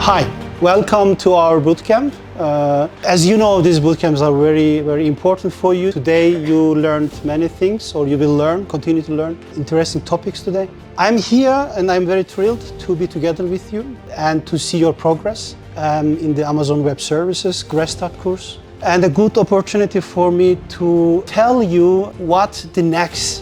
Hi, welcome to our bootcamp. As you know, these bootcamps are very, very important for you. Today you learned many things, or you will continue to learn interesting topics today. I'm here and I'm very thrilled to be together with you and to see your progress in the Amazon Web Services Great Start course. And a good opportunity for me to tell you what's the next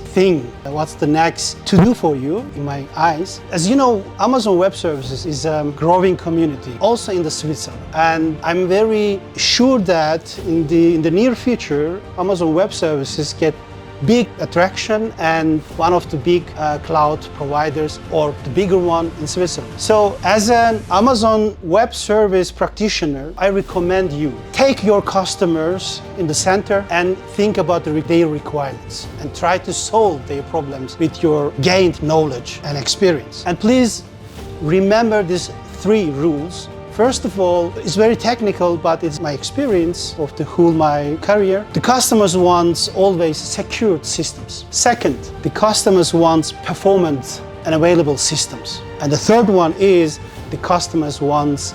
to do for you in my eyes. As you know, Amazon Web Services is a growing community, also in the Switzerland. And I'm very sure that in the near future, Amazon Web Services get big attraction and one of the big cloud providers, or the bigger one in Switzerland. So as an Amazon Web Service practitioner, I recommend you take your customers in the center and think about their requirements and try to solve their problems with your gained knowledge and experience. And please remember these 3 rules. First of all, it's very technical, but it's my experience of the whole my career. The customers want always secured systems. Second, the customers want performant and available systems. And the third one is the customers want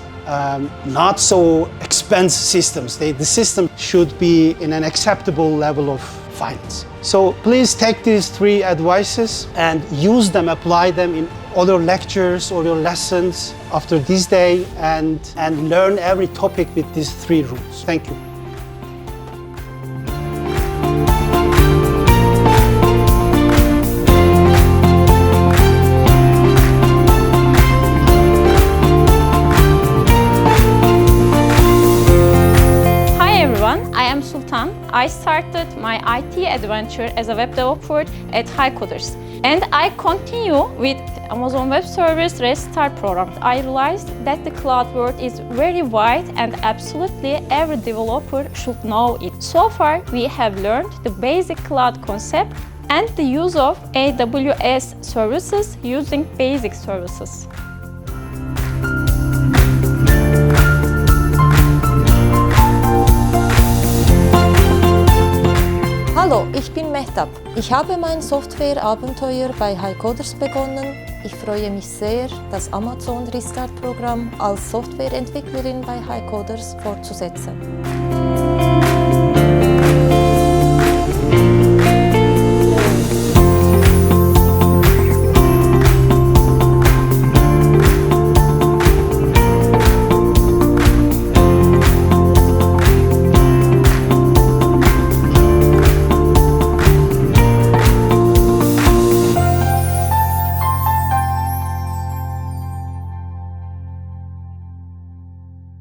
not so expensive systems. The system should be in an acceptable level of finance. So please take these 3 advices and use them, apply them in other lectures or your lessons after this day, and learn every topic with these 3 rules. Thank you. Hi everyone, I am Sultan. I started my IT adventure as a web developer at HiCoders, and I continue with Amazon Web Service Restart program. I realized that the cloud world is very wide and absolutely every developer should know it. So far, we have learned the basic cloud concept and the use of AWS services using basic services. Hallo, ich bin Mehtap. Ich habe mein Software-Abenteuer bei HiCoders begonnen. Ich freue mich sehr, das Amazon Restart-Programm als Softwareentwicklerin bei HiCoders fortzusetzen.